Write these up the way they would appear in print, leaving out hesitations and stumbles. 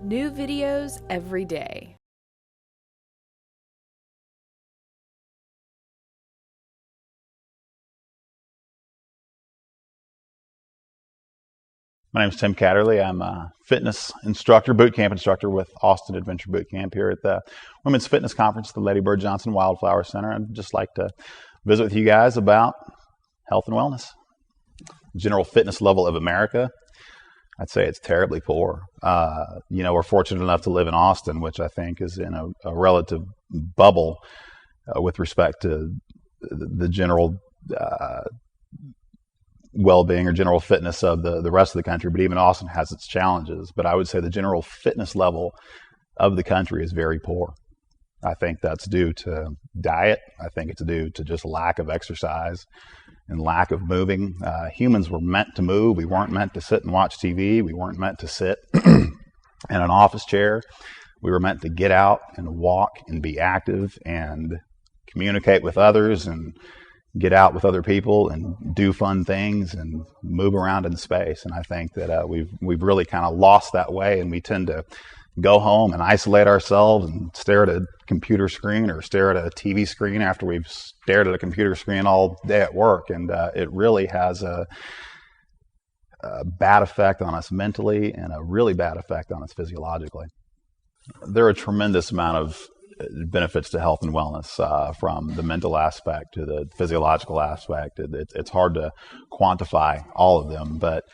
New videos every day. My name is Tim Catterley. I'm a fitness instructor, boot camp instructor with Austin Adventure Boot Camp here at the Women's Fitness Conference at the Lady Bird Johnson Wildflower Center. I'd just like to visit with you guys about health and wellness. General fitness level of America, I'd say it's terribly poor. We're fortunate enough to live in Austin, which I think is in a relative bubble with respect to the general well-being or general fitness of the rest of the country, but even Austin has its challenges. But I would say the general fitness level of the country is very poor. I think that's due to diet. I think it's due to just lack of exercise and lack of moving. Humans were meant to move. We weren't meant to sit and watch TV. We weren't meant to sit in an office chair. We were meant to get out and walk and be active and communicate with others and get out with other people and do fun things and move around in space. And I think that we've really kind of lost that way, and we tend to go home and isolate ourselves and stare at a computer screen or stare at a TV screen after we've stared at a computer screen all day at work. And it really has a bad effect on us mentally and a really bad effect on us physiologically. There are a tremendous amount of benefits to health and wellness, from the mental aspect to the physiological aspect. It's hard to quantify all of them, but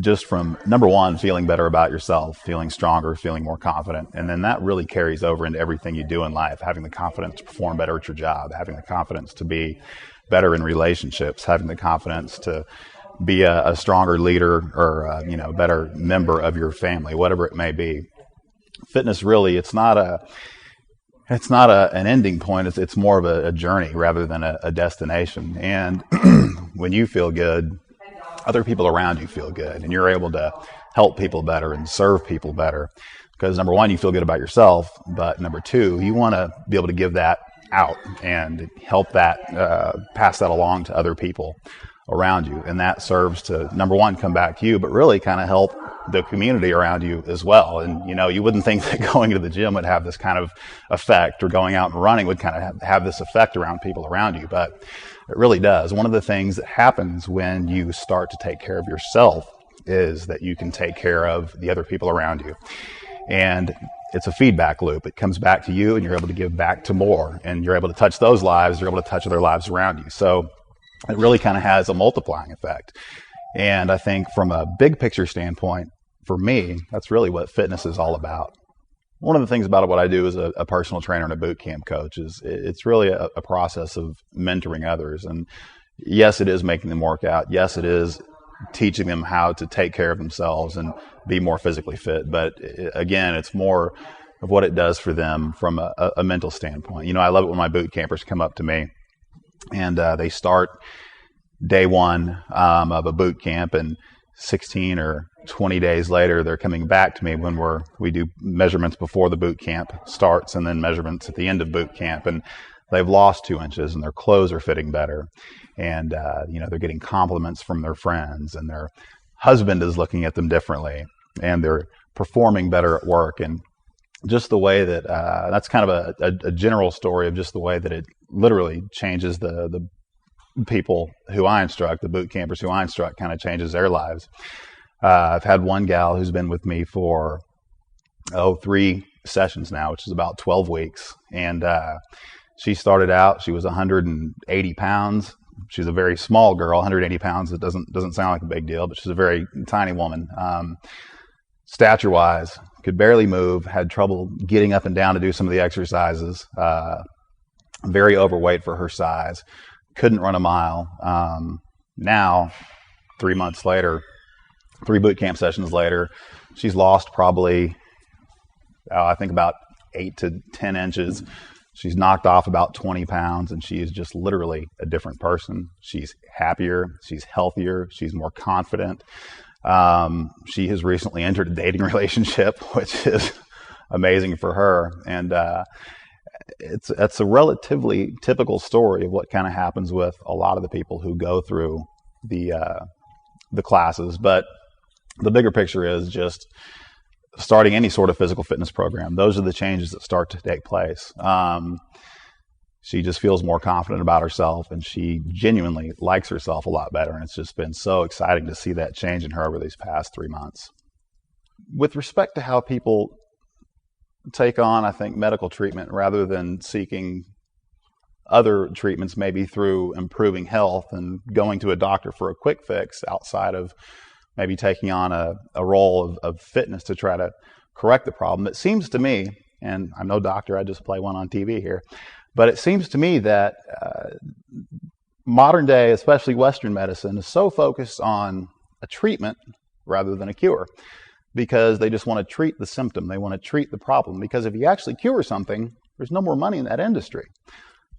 just from number one, feeling better about yourself, feeling stronger, feeling more confident. And then that really carries over into everything you do in life, having the confidence to perform better at your job, having the confidence to be better in relationships, having the confidence to be a stronger leader or a better member of your family, whatever it may be. Fitness really, it's not an ending point. It's more of a journey rather than a destination. And when you feel good, other people around you feel good, and you're able to help people better and serve people better. Because number one, you feel good about yourself, but number two, you want to be able to give that out and help that, pass that along to other people around you. And that serves to, number one, come back to you, but really kind of help the community around you as well. And, you wouldn't think that going to the gym would have this kind of effect, or going out and running would kind of have this effect around people around you, but it really does. One of the things that happens when you start to take care of yourself is that you can take care of the other people around you. And it's a feedback loop. It comes back to you, and you're able to give back to more, and you're able to touch those lives. You're able to touch other lives around you. So it really kind of has a multiplying effect. And I think from a big picture standpoint, for me, that's really what fitness is all about. One of the things about what I do as a personal trainer and a boot camp coach is it's really a process of mentoring others. And yes, it is making them work out. Yes, it is teaching them how to take care of themselves and be more physically fit. But again, it's more of what it does for them from a mental standpoint. I love it when my boot campers come up to me and they start day one of a boot camp, and 16 or 20 days later, they're coming back to me when we do measurements before the boot camp starts and then measurements at the end of boot camp. And they've lost 2 inches and their clothes are fitting better. And, they're getting compliments from their friends, and their husband is looking at them differently, and they're performing better at work. And just the way that, that's kind of a general story of just the way that it literally changes the people who I instruct, the boot campers who I instruct, kind of changes their lives. I've had one gal who's been with me for 3 sessions now, which is about 12 weeks. And she started out, she was 180 pounds. She's a very small girl. 180 pounds, it doesn't sound like a big deal, but she's a very tiny woman. Stature-wise, could barely move, had trouble getting up and down to do some of the exercises. Very overweight for her size. Couldn't run a mile. Now, 3 months later, 3 boot camp sessions later, she's lost probably, I think about 8 to 10 inches. She's knocked off about 20 pounds, and she is just literally a different person. She's happier. She's healthier. She's more confident. She has recently entered a dating relationship, which is amazing for her. And it's a relatively typical story of what kind of happens with a lot of the people who go through the classes. But the bigger picture is just starting any sort of physical fitness program, those are the changes that start to take place. She just feels more confident about herself, and she genuinely likes herself a lot better. And it's just been so exciting to see that change in her over these past 3 months. With respect to how people take on, I think, medical treatment rather than seeking other treatments, maybe through improving health and going to a doctor for a quick fix outside of maybe taking on a role of fitness to try to correct the problem. It seems to me, and I'm no doctor, I just play one on TV here, but it seems to me that modern day, especially Western medicine, is so focused on a treatment rather than a cure, because they just want to treat the symptom. They want to treat the problem, because if you actually cure something, there's no more money in that industry.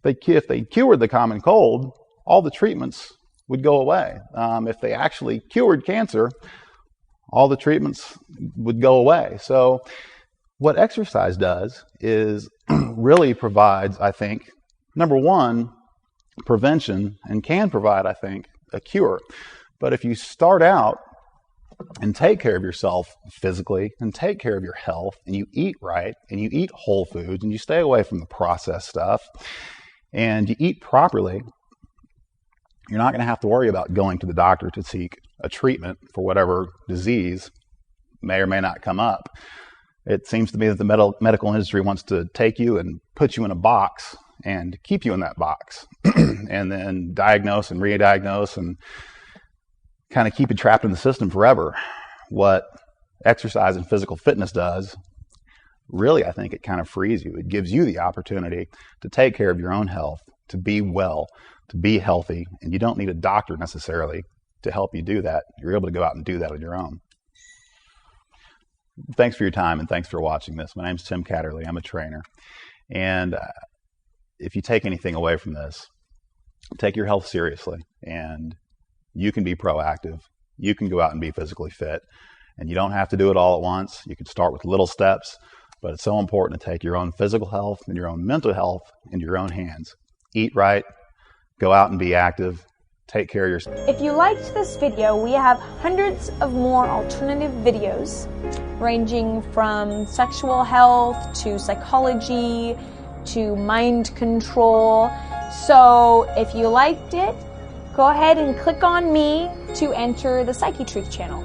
If they cured the common cold, all the treatments would go away. If they actually cured cancer, all the treatments would go away. So what exercise does is really provides, I think, number one, prevention, and can provide, I think, a cure. But if you start out and take care of yourself physically and take care of your health, and you eat right, and you eat whole foods, and you stay away from the processed stuff, and you eat properly, you're not going to have to worry about going to the doctor to seek a treatment for whatever disease may or may not come up. It seems to me that the medical industry wants to take you and put you in a box and keep you in that box and then diagnose and re-diagnose and kind of keep you trapped in the system forever. What exercise and physical fitness does, really, I think it kind of frees you. It gives you the opportunity to take care of your own health, to be well, to be healthy, and you don't need a doctor necessarily to help you do that. You're able to go out and do that on your own. Thanks for your time, and thanks for watching this. My name's Tim Catterley. I'm a trainer. And if you take anything away from this, take your health seriously, and you can be proactive. You can go out and be physically fit, and you don't have to do it all at once. You can start with little steps, but it's so important to take your own physical health and your own mental health into your own hands. Eat right, go out and be active, take care of yourself. If you liked this video, we have hundreds of more alternative videos ranging from sexual health to psychology to mind control. So if you liked it, go ahead and click on me to enter the Psychetruth channel.